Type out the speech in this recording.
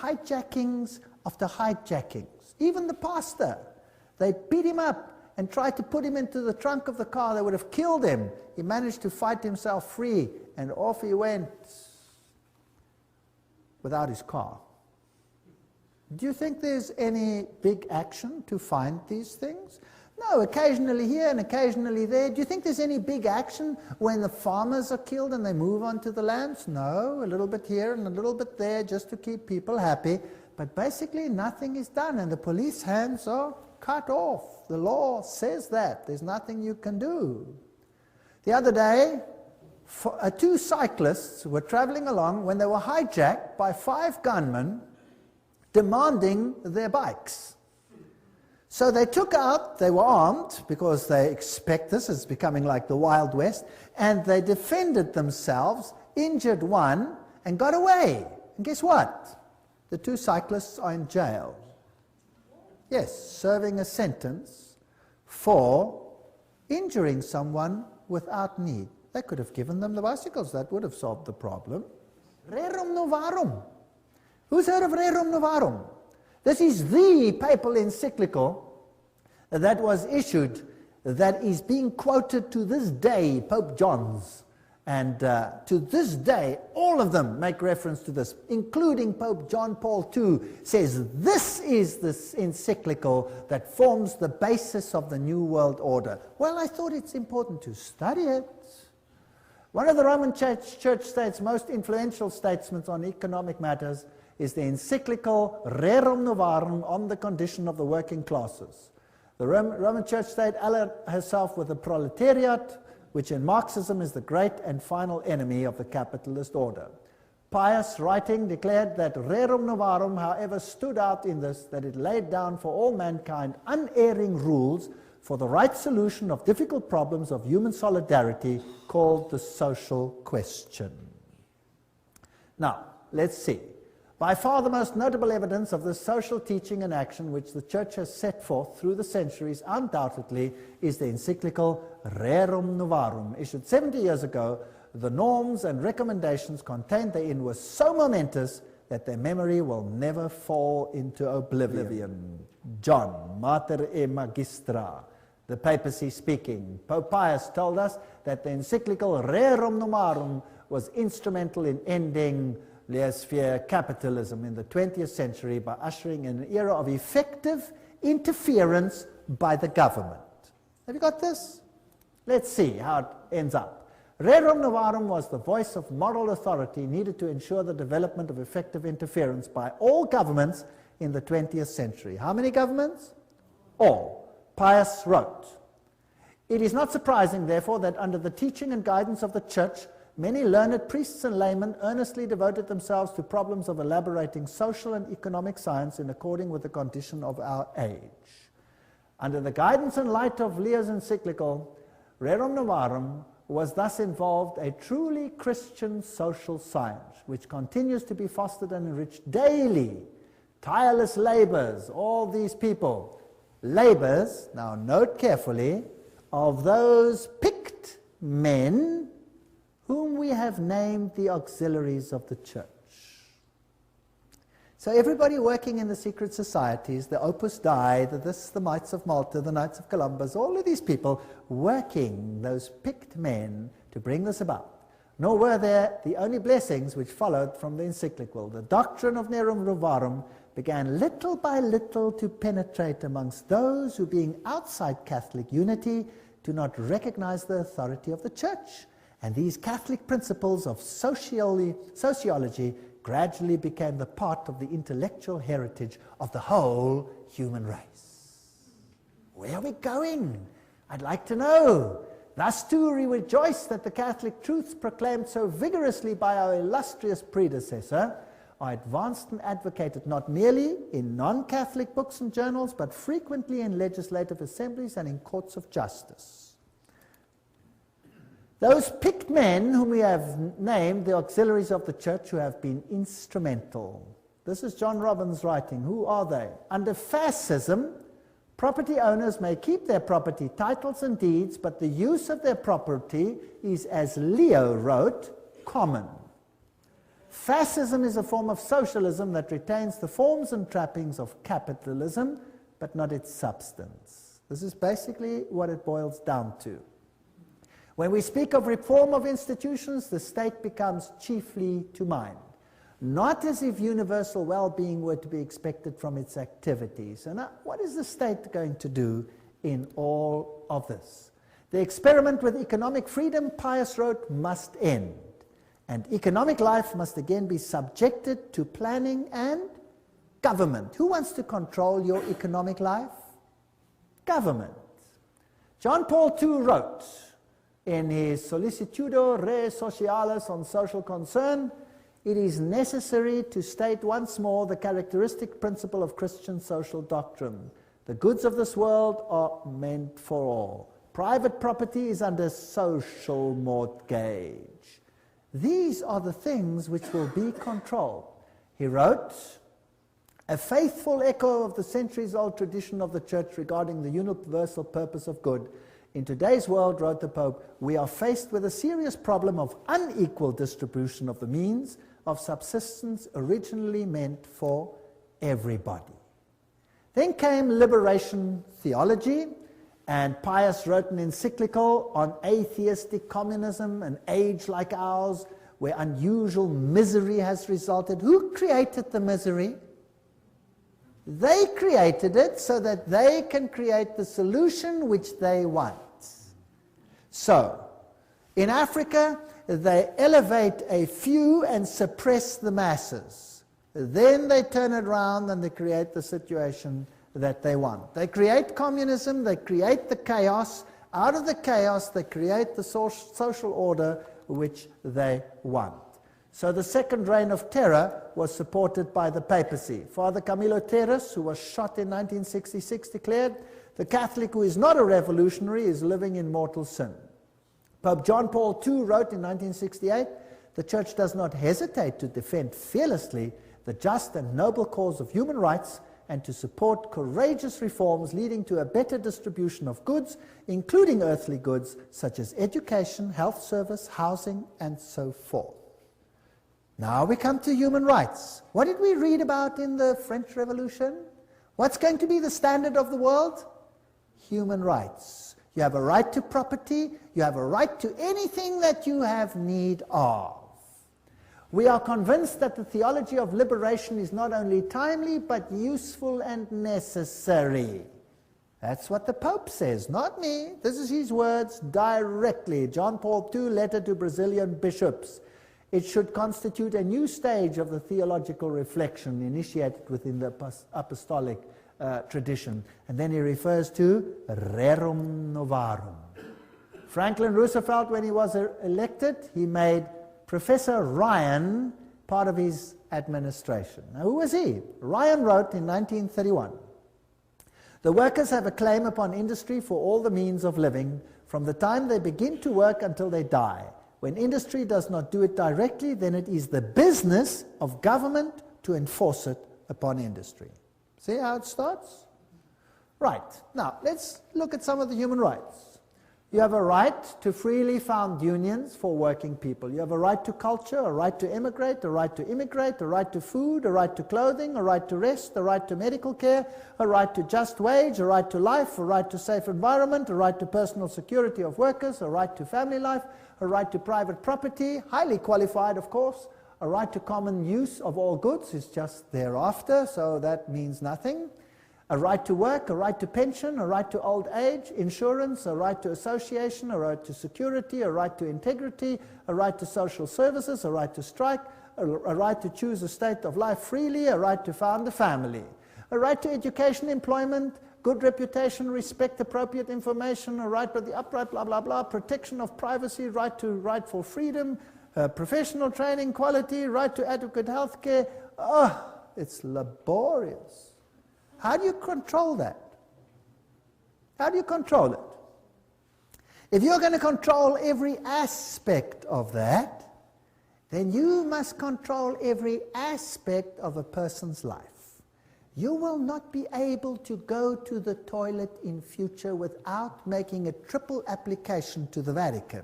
hijackings after hijackings. Even the pastor, they beat him up and tried to put him into the trunk of the car. They would have killed him. He managed to fight himself free, and off he went without his car. Do you think there's any big action to find these things? No, occasionally here and occasionally there. Do you think there's any big action when the farmers are killed and they move on to the lands? No, a little bit here and a little bit there just to keep people happy. But basically nothing is done, and the police hands are cut off. The law says that. There's nothing you can do. The other day, two cyclists were traveling along when they were hijacked by 5 gunmen demanding their bikes. So they took out, they were armed because they expect this is becoming like the Wild West, and they defended themselves, injured one, and got away. And guess what? The 2 cyclists are in jail. Yes, serving a sentence for injuring someone without need. They could have given them the bicycles. That would have solved the problem. Rerum Novarum. Who's heard of Rerum Novarum? This is the papal encyclical that was issued, that is being quoted to this day, Pope John's. And to this day, all of them make reference to this, including Pope John Paul II, says this is this encyclical that forms the basis of the New World Order. Well, I thought it's important to study it. One of the Roman Church State's most influential statesmen on economic matters is the encyclical Rerum Novarum on the condition of the working classes. The Roman Church State allied herself with the proletariat, which in Marxism is the great and final enemy of the capitalist order. Pius writing declared that Rerum Novarum, however, stood out in this, that it laid down for all mankind unerring rules for the right solution of difficult problems of human solidarity called the social question. Now, let's see. By far the most notable evidence of this social teaching and action which the Church has set forth through the centuries, undoubtedly, is the encyclical Rerum Novarum. Issued 70 years ago, the norms and recommendations contained therein were so momentous that their memory will never fall into oblivion. John, Mater e Magistra, the papacy speaking. Pope Pius told us that the encyclical Rerum Novarum was instrumental in ending laissez-faire capitalism in the 20th century by ushering in an era of effective interference by the government. Have you got this? Let's see how it ends up. Rerum Novarum was the voice of moral authority needed to ensure the development of effective interference by all governments in the 20th century. How many governments? All. Pius wrote, "It is not surprising, therefore, that under the teaching and guidance of the Church, many learned priests and laymen earnestly devoted themselves to problems of elaborating social and economic science in accordance with the condition of our age. Under the guidance and light of Leo's encyclical, Rerum Novarum was thus involved a truly Christian social science, which continues to be fostered and enriched daily. Tireless labors, all these people, labors, now note carefully, of those picked men whom we have named the auxiliaries of the Church." So everybody working in the secret societies, the Opus Dei, the Knights of Malta, the Knights of Columbus, all of these people working, those picked men, to bring this about. Nor were there the only blessings which followed from the encyclical. The doctrine of Rerum Novarum began little by little to penetrate amongst those who, being outside Catholic unity, do not recognize the authority of the Church. And these Catholic principles of sociology gradually became the part of the intellectual heritage of the whole human race. Where are we going? I'd like to know. Thus too we rejoice that the Catholic truths proclaimed so vigorously by our illustrious predecessor are advanced and advocated not merely in non-Catholic books and journals, but frequently in legislative assemblies and in courts of justice. Those picked men whom we have named the auxiliaries of the Church, who have been instrumental. This is John Robbins writing. Who are they? Under Fascism, property owners may keep their property titles and deeds, but the use of their property is, as Leo wrote, common. Fascism is a form of socialism that retains the forms and trappings of capitalism, but not its substance. This is basically what it boils down to. When we speak of reform of institutions, the state becomes chiefly to mind, not as if universal well-being were to be expected from its activities. And what is the state going to do in all of this? The experiment with economic freedom, Pius wrote, must end, and economic life must again be subjected to planning and government. Who wants to control your economic life? Government. John Paul II wrote in his Sollicitudo Re Socialis on social concern, it is necessary to state once more the characteristic principle of Christian social doctrine. The goods of this world are meant for all. Private property is under social mortgage. These are the things which will be controlled. He wrote, a faithful echo of the centuries-old tradition of the Church regarding the universal purpose of good. In today's world, wrote the Pope, we are faced with a serious problem of unequal distribution of the means of subsistence originally meant for everybody. Then came liberation theology, and Pius wrote an encyclical on atheistic communism, an age like ours, where unusual misery has resulted. Who created the misery? They created it so that they can create the solution which they want. So, in Africa, they elevate a few and suppress the masses. Then they turn it around and they create the situation that they want. They create communism, they create the chaos. Out of the chaos, they create the social order which they want. So the second reign of terror was supported by the papacy. Father Camilo Terres, who was shot in 1966, declared, the Catholic who is not a revolutionary is living in mortal sin. Pope John Paul II wrote in 1968, the Church does not hesitate to defend fearlessly the just and noble cause of human rights and to support courageous reforms leading to a better distribution of goods, including earthly goods such as education, health service, housing, and so forth. Now we come to human rights. What did we read about in the French Revolution? What's going to be the standard of the world? Human rights. You have a right to property. You have a right to anything that you have need of. We are convinced that the theology of liberation is not only timely, but useful and necessary. That's what the Pope says, not me. This is his words directly. John Paul II, letter to Brazilian bishops. It should constitute a new stage of the theological reflection initiated within the apostolic tradition. And then he refers to Rerum Novarum. Franklin Roosevelt, when he was elected, he made Professor Ryan part of his administration. Now, who was he? Ryan wrote in 1931, the workers have a claim upon industry for all the means of living from the time they begin to work until they die. When industry does not do it directly, then it is the business of government to enforce it upon industry. See how it starts? Right. Now, let's look at some of the human rights. You have a right to freely found unions for working people. You have a right to culture, a right to emigrate, a right to immigrate, a right to food, a right to clothing, a right to rest, a right to medical care, a right to just wage, a right to life, a right to safe environment, a right to personal security of workers, a right to family life, a right to private property, highly qualified, of course. A right to common use of all goods is just thereafter, so that means nothing. A right to work, a right to pension, a right to old age, insurance, a right to association, a right to security, a right to integrity, a right to social services, a right to strike, a right to choose a state of life freely, a right to found a family, a right to education, employment, good reputation, respect, appropriate information, a right to the upright, blah, blah, blah, protection of privacy, right for freedom, professional training, quality, right to adequate health care. Oh, it's laborious. How do you control that? How do you control it? If you're going to control every aspect of that, then you must control every aspect of a person's life. You will not be able to go to the toilet in future without making a triple application to the Vatican.